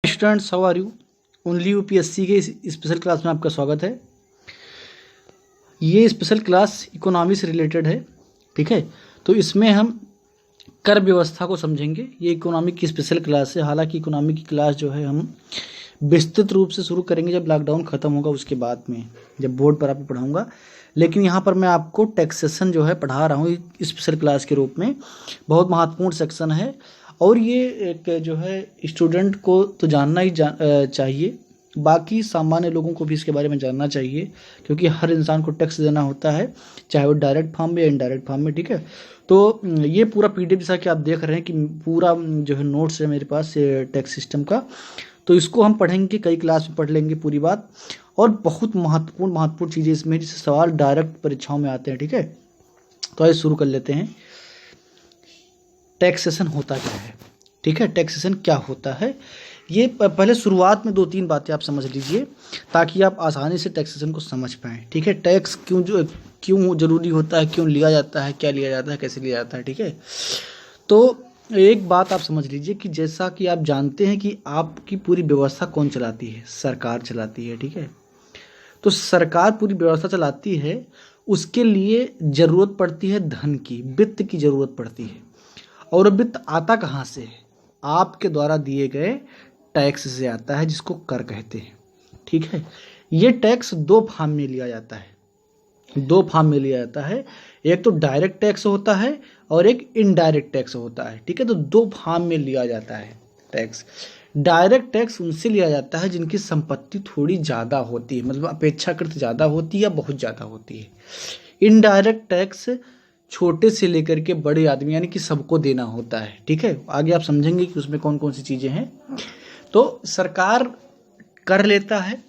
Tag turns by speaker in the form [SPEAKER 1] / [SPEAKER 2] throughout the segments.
[SPEAKER 1] Students, how are you? Only UPSC के इस special class में आपका स्वागत है। ये स्पेशल क्लास इकोनॉमी से रिलेटेड है, ठीक है। तो इसमें हम कर व्यवस्था को समझेंगे। ये इकोनॉमी की स्पेशल क्लास है। हालांकि इकोनॉमी की क्लास जो है हम विस्तृत रूप से शुरू करेंगे जब लॉकडाउन ख़त्म होगा, उसके बाद में जब बोर्ड पर आपको पढ़ाऊँगा। लेकिन यहाँ पर मैं आपको टैक्सेशन जो है पढ़ा रहा हूँ स्पेशल क्लास के रूप में। बहुत महत्वपूर्ण सेक्शन है और ये एक जो है स्टूडेंट को तो जानना ही चाहिए, बाकी सामान्य लोगों को भी इसके बारे में जानना चाहिए, क्योंकि हर इंसान को टैक्स देना होता है, चाहे वो डायरेक्ट फॉर्म में या इनडायरेक्ट फॉर्म में, ठीक है। तो ये पूरा पीडीएफ जैसा कि आप देख रहे हैं कि पूरा जो है नोट्स है मेरे पास टैक्स सिस्टम का। तो इसको हम पढ़ेंगे, कई क्लास में पढ़ लेंगे पूरी बात। और बहुत महत्वपूर्ण चीज़ें इसमें, जिससे सवाल डायरेक्ट परीक्षाओं में आते हैं, ठीक है। तो आइए शुरू कर लेते हैं। टैक्सेशन होता क्या है, ठीक है। टैक्सेशन क्या होता है, ये पहले शुरुआत में 2-3 बातें आप समझ लीजिए, ताकि आप आसानी से टैक्सेशन को समझ पाएँ, ठीक है। टैक्स क्यों ज़रूरी होता है, क्यों लिया जाता है, क्या लिया जाता है, कैसे लिया जाता है, ठीक है। तो एक बात आप समझ लीजिए कि जैसा कि आप जानते हैं कि आपकी पूरी व्यवस्था कौन चलाती है? सरकार चलाती है, ठीक है। तो सरकार पूरी व्यवस्था चलाती है, उसके लिए ज़रूरत पड़ती है धन की, वित्त की ज़रूरत पड़ती है। और वित्त आता कहाँ से है? आपके द्वारा दिए गए टैक्स से आता है, जिसको कर कहते हैं, ठीक है। ये टैक्स 2 फॉर्म में लिया जाता है, 2 फॉर्म में लिया जाता है। एक तो डायरेक्ट टैक्स होता है और एक इनडायरेक्ट टैक्स होता है, ठीक है। तो 2 फॉर्म में लिया जाता है टैक्स। डायरेक्ट टैक्स उनसे लिया जाता है जिनकी संपत्ति थोड़ी ज़्यादा होती है, मतलब अपेक्षाकृत ज़्यादा होती है या बहुत ज़्यादा होती है। इनडायरेक्ट टैक्स छोटे से लेकर के बड़े आदमी, यानी कि सबको देना होता है, ठीक है। आगे आप समझेंगे कि उसमें कौन कौन सी चीज़ें हैं। तो सरकार कर लेता है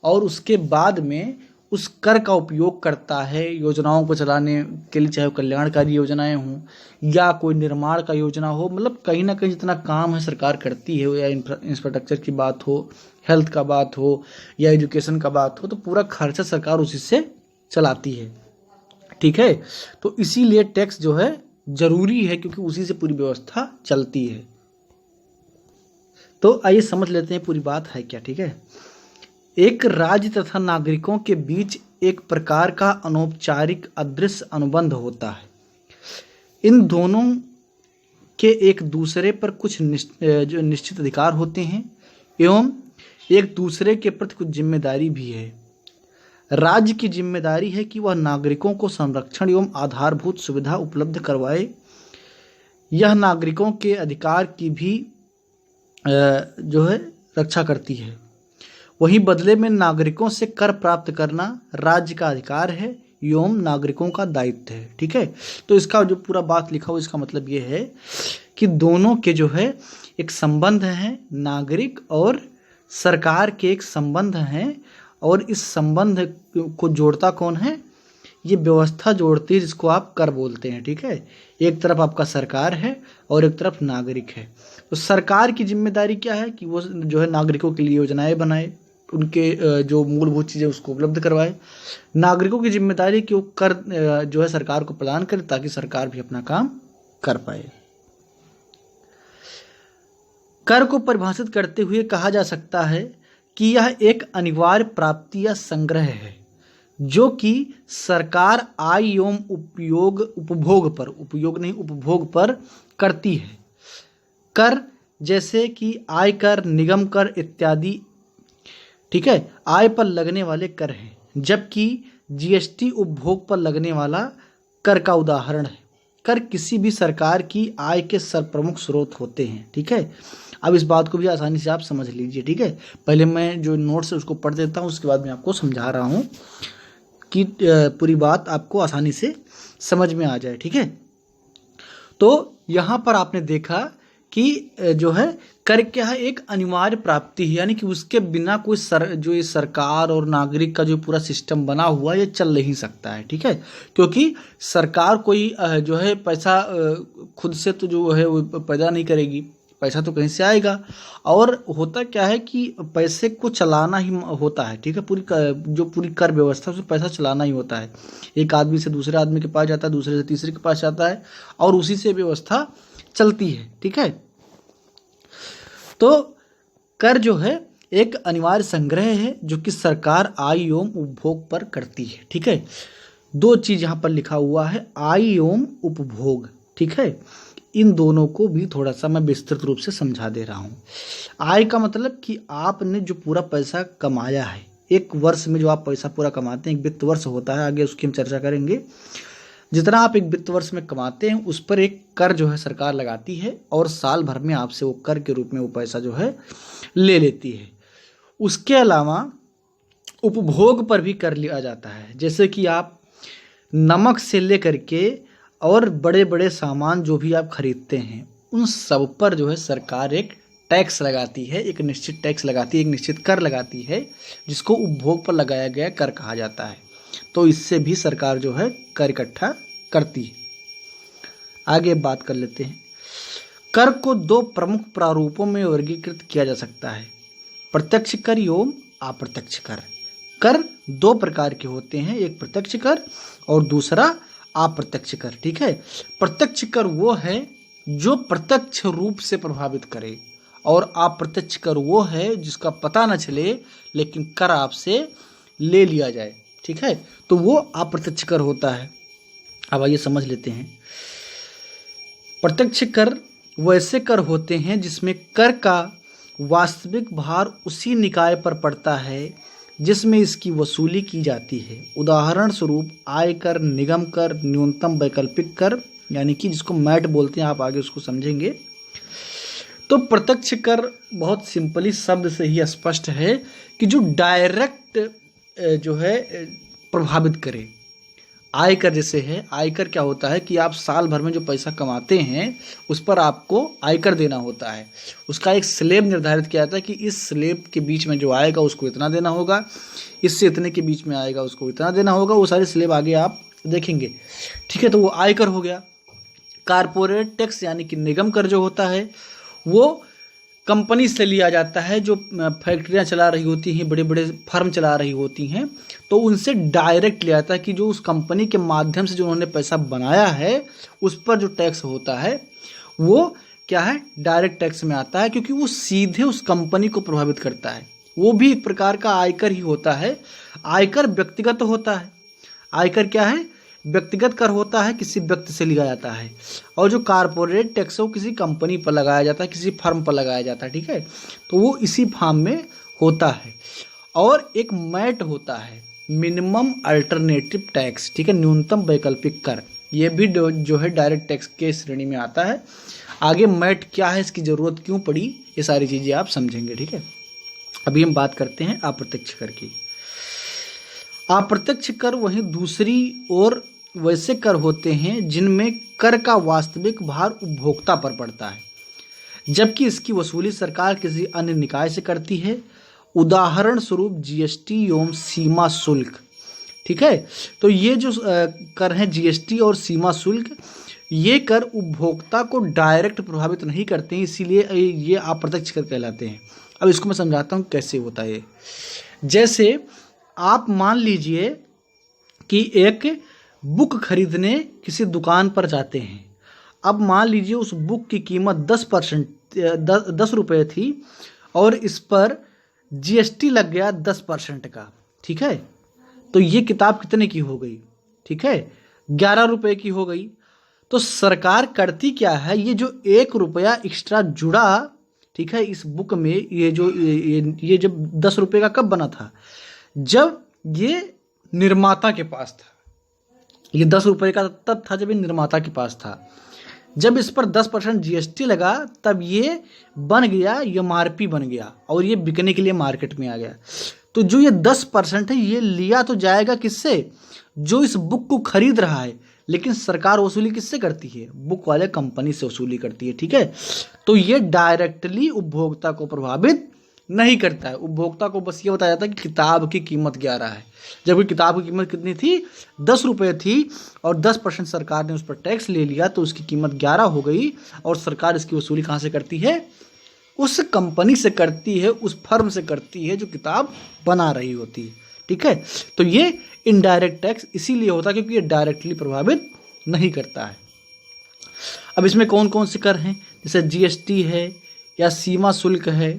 [SPEAKER 1] और उसके बाद में उस कर का उपयोग करता है योजनाओं को चलाने के लिए, चाहे वो कल्याणकारी योजनाएं हों या कोई निर्माण का योजना हो। मतलब कहीं ना कहीं जितना काम है सरकार करती है, या इंफ्रास्ट्रक्चर की बात हो, हेल्थ का बात हो या एजुकेशन का बात हो, तो पूरा खर्चा सरकार उसी से चलाती है, ठीक है। तो इसीलिए टैक्स जो है जरूरी है, क्योंकि उसी से पूरी व्यवस्था चलती है। तो आइए समझ लेते हैं पूरी बात है क्या, ठीक है। एक राज्य तथा नागरिकों के बीच एक प्रकार का अनौपचारिक अदृश्य अनुबंध होता है। इन दोनों के एक दूसरे पर कुछ जो निश्चित अधिकार होते हैं एवं एक दूसरे के प्रति कुछ जिम्मेदारी भी है। राज्य की जिम्मेदारी है कि वह नागरिकों को संरक्षण एवं आधारभूत सुविधा उपलब्ध करवाए। यह नागरिकों के अधिकार की भी जो है रक्षा करती है। वहीं बदले में नागरिकों से कर प्राप्त करना राज्य का अधिकार है एवं नागरिकों का दायित्व है, ठीक है। तो इसका जो पूरा बात लिखा हुआ, इसका मतलब ये है कि दोनों के जो है एक संबंध है, नागरिक और सरकार के एक संबंध हैं। और इस संबंध को जोड़ता कौन है? ये व्यवस्था जोड़ती है, जिसको आप कर बोलते हैं, ठीक है। एक तरफ आपका सरकार है और एक तरफ नागरिक है। तो सरकार की जिम्मेदारी क्या है कि वो जो है नागरिकों के लिए योजनाएं बनाए, उनके जो मूलभूत चीज़ें उसको उपलब्ध करवाए। नागरिकों की जिम्मेदारी कि वो कर जो है सरकार को प्रदान करे, ताकि सरकार भी अपना काम कर पाए। कर को परिभाषित करते हुए कहा जा सकता है कि यह एक अनिवार्य प्राप्ति या संग्रह है, जो कि सरकार आय एवं उपभोग पर करती है। कर जैसे कि आय कर, निगम कर इत्यादि, ठीक है, आय पर लगने वाले कर हैं, जबकि जीएसटी उपभोग पर लगने वाला कर का उदाहरण है। कर किसी भी सरकार की आय के प्रमुख स्रोत होते हैं, ठीक है। अब इस बात को भी आसानी से आप समझ लीजिए, ठीक है। पहले मैं जो नोट्स है उसको पढ़ देता हूँ, उसके बाद मैं आपको समझा रहा हूँ कि पूरी बात आपको आसानी से समझ में आ जाए, ठीक है। तो यहाँ पर आपने देखा कि जो है कर क्या है, एक अनिवार्य प्राप्ति है, यानी कि उसके बिना कोई जो ये सरकार और नागरिक का जो पूरा सिस्टम बना हुआ है, ये चल नहीं सकता है, ठीक है। क्योंकि सरकार कोई जो है पैसा खुद से तो जो है वो पैदा नहीं करेगी, पैसा तो कहीं से आएगा। और होता क्या है कि पैसे को चलाना ही होता है, ठीक है। पूरी कर व्यवस्था, उसमें पैसा चलाना ही होता है। एक आदमी से दूसरे आदमी के पास जाता है, दूसरे से तीसरे के पास जाता है, और उसी से व्यवस्था चलती है, ठीक है। तो कर जो है एक अनिवार्य संग्रह है जो कि सरकार आय एवं उपभोग पर करती है। ठीक है, दो चीज़ यहाँ पर लिखा हुआ है, आय एवं उपभोग। ठीक है, इन दोनों को भी थोड़ा सा मैं विस्तृत रूप से समझा दे रहा हूँ। आय का मतलब कि आपने जो पूरा पैसा कमाया है, एक वर्ष में जो आप पैसा पूरा कमाते हैं, एक वित्त वर्ष होता है, आगे उसकी हम चर्चा करेंगे। जितना आप एक वित्त वर्ष में कमाते हैं उस पर एक कर जो है सरकार लगाती है और साल भर में आपसे वो कर के रूप में वो पैसा जो है ले लेती है। उसके अलावा उपभोग पर भी कर लिया जाता है, जैसे कि आप नमक से लेकर के और बड़े बड़े सामान जो भी आप खरीदते हैं उन सब पर जो है सरकार एक टैक्स लगाती है, एक निश्चित टैक्स लगाती है, एक निश्चित कर लगाती है, जिसको उपभोग पर लगाया गया कर कहा जाता है। तो इससे भी सरकार जो है कर इकट्ठा करती है। आगे बात कर लेते हैं। कर को दो प्रमुख प्रारूपों में वर्गीकृत किया जा सकता है, प्रत्यक्ष कर एवं अप्रत्यक्ष कर। कर दो प्रकार के होते हैं, एक प्रत्यक्ष कर और दूसरा अप्रत्यक्ष कर। ठीक है, प्रत्यक्ष कर वो है जो प्रत्यक्ष रूप से प्रभावित करे और अप्रत्यक्ष कर वो है जिसका पता न चले लेकिन कर आपसे ले लिया जाए। ठीक है, तो वो अप्रत्यक्ष कर होता है। अब आइए समझ लेते हैं। प्रत्यक्ष कर वैसे कर होते हैं जिसमें कर का वास्तविक भार उसी निकाय पर पड़ता है जिसमें इसकी वसूली की जाती है। उदाहरण स्वरूप आयकर, निगम कर, न्यूनतम वैकल्पिक कर, यानी कि जिसको मैट बोलते हैं, आप आगे उसको समझेंगे। तो प्रत्यक्ष कर बहुत सिंपली शब्द से ही स्पष्ट है कि जो डायरेक्ट जो है प्रभावित करे। आयकर जैसे है, आयकर क्या होता है कि आप साल भर में जो पैसा कमाते हैं उस पर आपको आयकर देना होता है। उसका एक स्लैब निर्धारित किया जाता है कि इस स्लैब के बीच में जो आएगा उसको इतना देना होगा, इससे इतने के बीच में आएगा उसको इतना देना होगा। वो सारे स्लैब आगे आप देखेंगे। ठीक है, तो वो आयकर हो गया। कारपोरेट टैक्स यानी कि निगम कर जो होता है वो कंपनी से लिया जाता है, जो फैक्ट्रियां चला रही होती हैं, बड़े बड़े फर्म चला रही होती हैं, तो उनसे डायरेक्ट लिया जाता है कि जो उस कंपनी के माध्यम से जो उन्होंने पैसा बनाया है उस पर जो टैक्स होता है वो क्या है, डायरेक्ट टैक्स में आता है, क्योंकि वो सीधे उस कंपनी को प्रभावित करता है। वो भी एक प्रकार का आयकर ही होता है। आयकर व्यक्तिगत होता है। आयकर क्या है, व्यक्तिगत कर होता है, किसी व्यक्ति से लिया जाता है। और जो कारपोरेट टैक्स है वो किसी कंपनी पर लगाया जाता है, किसी फर्म पर लगाया जाता है। ठीक है, तो वो इसी फॉर्म में होता है। और एक मैट होता है, मिनिमम अल्टरनेटिव टैक्स। ठीक है, न्यूनतम वैकल्पिक कर, ये भी जो है डायरेक्ट टैक्स के श्रेणी में आता है। आगे मैट क्या है, इसकी ज़रूरत क्यों पड़ी, ये सारी चीज़ें आप समझेंगे। ठीक है, अभी हम बात करते हैं अप्रत्यक्ष कर की। अप्रत्यक्ष कर वहीं दूसरी ओर वैसे कर होते हैं जिनमें कर का वास्तविक भार उपभोक्ता पर पड़ता है, जबकि इसकी वसूली सरकार किसी अन्य निकाय से करती है। उदाहरण स्वरूप जीएसटी एवं सीमा शुल्क। ठीक है, तो ये जो कर हैं जीएसटी और सीमा शुल्क, ये कर उपभोक्ता को डायरेक्ट प्रभावित नहीं करते हैं, इसीलिए ये अप्रत्यक्ष कर कहलाते हैं। अब इसको मैं समझाता हूँ कैसे होता है। जैसे आप मान लीजिए कि एक बुक खरीदने किसी दुकान पर जाते हैं। अब मान लीजिए उस बुक की कीमत 10 रुपये थी और इस पर जीएसटी लग गया 10% का। ठीक है, तो ये किताब कितने की हो गई, ठीक है, 11 रुपये की हो गई। तो सरकार करती क्या है, ये जो 1 रुपया एक्स्ट्रा जुड़ा, ठीक है, इस बुक में, ये जब 10 रुपये का कब बना था, जब ये निर्माता के पास था। ये 10 रुपये का तब था जब ये निर्माता के पास था। जब इस पर 10% जीएसटी लगा तब ये बन गया, एमआरपी बन गया और ये बिकने के लिए मार्केट में आ गया। तो जो ये 10% है ये लिया तो जाएगा किससे, जो इस बुक को खरीद रहा है, लेकिन सरकार वसूली किससे करती है, बुक वाले कंपनी से वसूली करती है। ठीक है, तो ये डायरेक्टली उपभोक्ता को प्रभावित नहीं करता है। उपभोक्ता को बस ये बताया जाता है कि किताब की कीमत 11 है, जबकि किताब की कीमत कितनी थी, 10 रुपये थी और 10% सरकार ने उस पर टैक्स ले लिया तो उसकी कीमत 11 हो गई। और सरकार इसकी वसूली कहाँ से करती है, उस कंपनी से करती है, उस फर्म से करती है जो किताब बना रही होती है। ठीक है, तो ये इनडायरेक्ट टैक्स इसीलिए होता है क्योंकि ये डायरेक्टली प्रभावित नहीं करता है। अब इसमें कौन कौन से कर हैं, जैसे जीएसटी है या सीमा शुल्क है।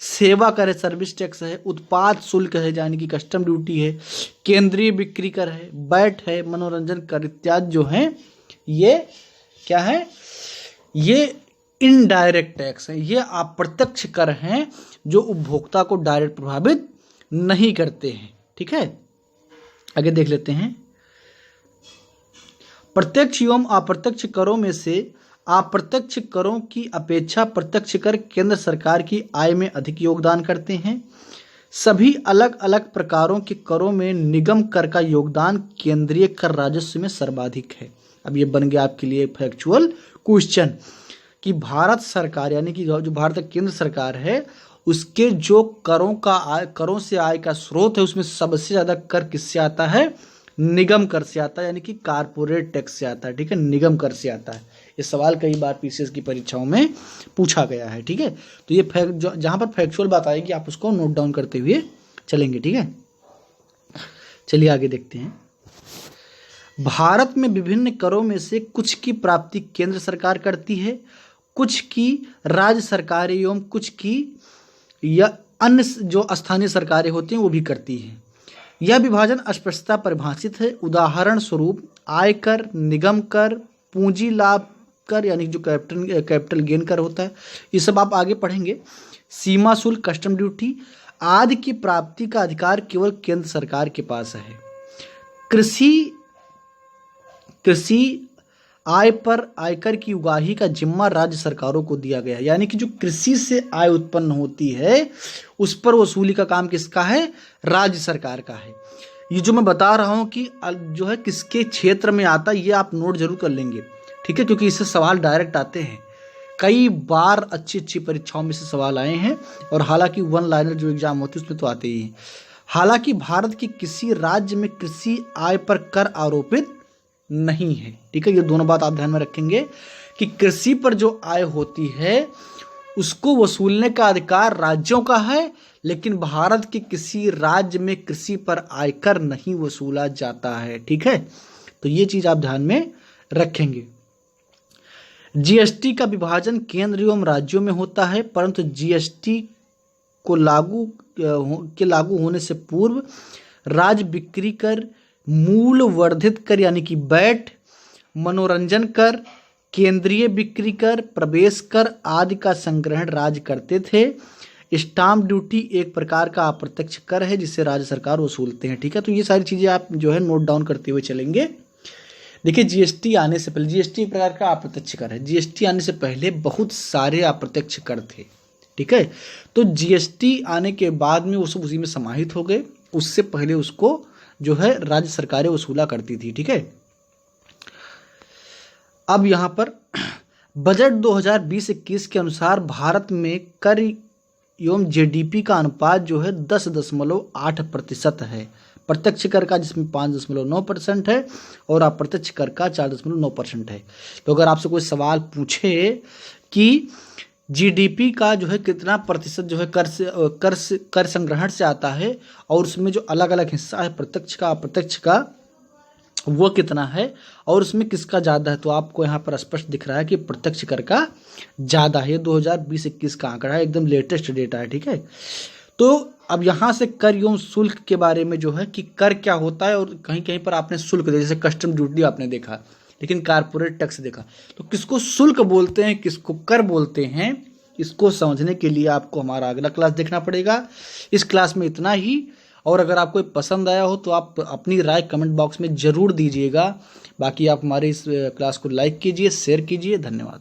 [SPEAKER 1] सेवा कर है, सर्विस टैक्स है, उत्पाद शुल्क है यानी कि कस्टम ड्यूटी है, केंद्रीय बिक्री कर है, वैट है, मनोरंजन कर इत्यादि जो हैं ये क्या है, ये इनडायरेक्ट टैक्स है, ये अप्रत्यक्ष कर हैं जो उपभोक्ता को डायरेक्ट प्रभावित नहीं करते हैं। ठीक है, आगे देख लेते हैं। प्रत्यक्ष एवं अप्रत्यक्ष करों में से अप्रत्यक्ष करों की अपेक्षा प्रत्यक्ष कर केंद्र सरकार की आय में अधिक योगदान करते हैं। सभी अलग अलग प्रकारों के करों में निगम कर का योगदान केंद्रीय कर राजस्व में सर्वाधिक है। अब ये बन गया आपके लिए फैक्चुअल क्वेश्चन कि भारत सरकार यानी कि जो भारत केंद्र सरकार है उसके जो करों से आय का स्रोत है उसमें सबसे ज़्यादा कर किससे आता है, निगम कर से आता है यानी कि कारपोरेट टैक्स से आता है। ठीक है, निगम कर से आता है। ये सवाल कई बार पीसीएस की परीक्षाओं में पूछा गया है। ठीक है, तो ये जहाँ पर फैक्चुअल बात आएगी आप उसको नोट डाउन करते हुए चलेंगे। ठीक है, चलिए आगे देखते हैं। भारत में विभिन्न करों में से कुछ की प्राप्ति केंद्र सरकार करती है, कुछ की राज्य सरकारें एवं कुछ की या अन्य जो स्थानीय सरकारें होती हैं वो भी करती हैं। यह विभाजन अस्पष्टता परिभाषित है। उदाहरण स्वरूप आयकर, निगम कर, पूंजी लाभ कर यानी जो कैपिटल गेन कर होता है, ये सब आप आगे पढ़ेंगे। सीमा शुल्क, कस्टम ड्यूटी आदि की प्राप्ति का अधिकार केवल केंद्र सरकार के पास है। कृषि आय पर आयकर की उगाही का जिम्मा राज्य सरकारों को दिया गया है, यानी कि जो कृषि से आय उत्पन्न होती है उस पर वसूली का काम किसका है, राज्य सरकार का है। ये जो मैं बता रहा हूँ कि जो है किसके क्षेत्र में आता है ये आप नोट जरूर कर लेंगे। ठीक है, क्योंकि इससे सवाल डायरेक्ट आते हैं, कई बार अच्छी परीक्षाओं में से सवाल आए हैं और हालांकि वन लाइनर जो एग्जाम होती है उसमें तो आते ही हैं। हालांकि भारत के किसी राज्य में कृषि आय पर कर आरोपित नहीं है। ठीक है, ये दोनों बात आप ध्यान में रखेंगे कि कृषि पर जो आय होती है उसको वसूलने का अधिकार राज्यों का है, लेकिन भारत के किसी राज्य में कृषि पर आयकर नहीं वसूला जाता है। ठीक है, तो ये चीज आप ध्यान में रखेंगे। जीएसटी का विभाजन केंद्र एवं राज्यों में होता है, परंतु जीएसटी को लागू होने से पूर्व राज्य बिक्री कर, मूल वर्धित कर यानी कि वैट, मनोरंजन कर, केंद्रीय बिक्री कर, प्रवेश कर आदि का संग्रहण राज्य करते थे। स्टाम्प ड्यूटी एक प्रकार का अप्रत्यक्ष कर है जिसे राज्य सरकार वसूलते हैं। ठीक है, तो ये सारी चीज़ें आप जो है नोट डाउन करते हुए चलेंगे। देखिए, जीएसटी आने से पहले जीएसटी एक प्रकार का अप्रत्यक्ष कर है। जीएसटी आने से पहले बहुत सारे अप्रत्यक्ष कर थे। ठीक है, तो जीएसटी आने के बाद में वो सब उसी में समाहित हो गए, उससे पहले उसको जो है राज्य सरकारें वसूला करती थी। ठीक है, अब यहाँ पर बजट 2020-21 के अनुसार भारत में कर एवं जीडीपी का अनुपात जो है 10.8% है। प्रत्यक्ष कर का जिसमें 5.9% है और अप्रत्यक्ष कर का 4.9% है। तो अगर आपसे कोई सवाल पूछे कि जीडीपी का जो है कितना प्रतिशत जो है कर संग्रहण से आता है और उसमें जो अलग अलग हिस्सा है प्रत्यक्ष का अप्रत्यक्ष का वो कितना है और उसमें किसका ज़्यादा है, तो आपको यहाँ पर स्पष्ट दिख रहा है कि प्रत्यक्ष कर का ज़्यादा है। 2020-21 का आंकड़ा है, एकदम लेटेस्ट डेटा है। ठीक है, तो अब यहाँ से कर एवं शुल्क के बारे में जो है कि कर क्या होता है और कहीं कहीं पर आपने शुल्क जैसे कस्टम ड्यूटी आपने देखा, लेकिन कारपोरेट टैक्स देखा, तो किसको शुल्क बोलते हैं किसको कर बोलते हैं, इसको समझने के लिए आपको हमारा अगला क्लास देखना पड़ेगा। इस क्लास में इतना ही, और अगर आपको पसंद आया हो तो आप अपनी राय कमेंट बॉक्स में ज़रूर दीजिएगा। बाकी आप हमारे इस क्लास को लाइक कीजिए, शेयर कीजिए। धन्यवाद।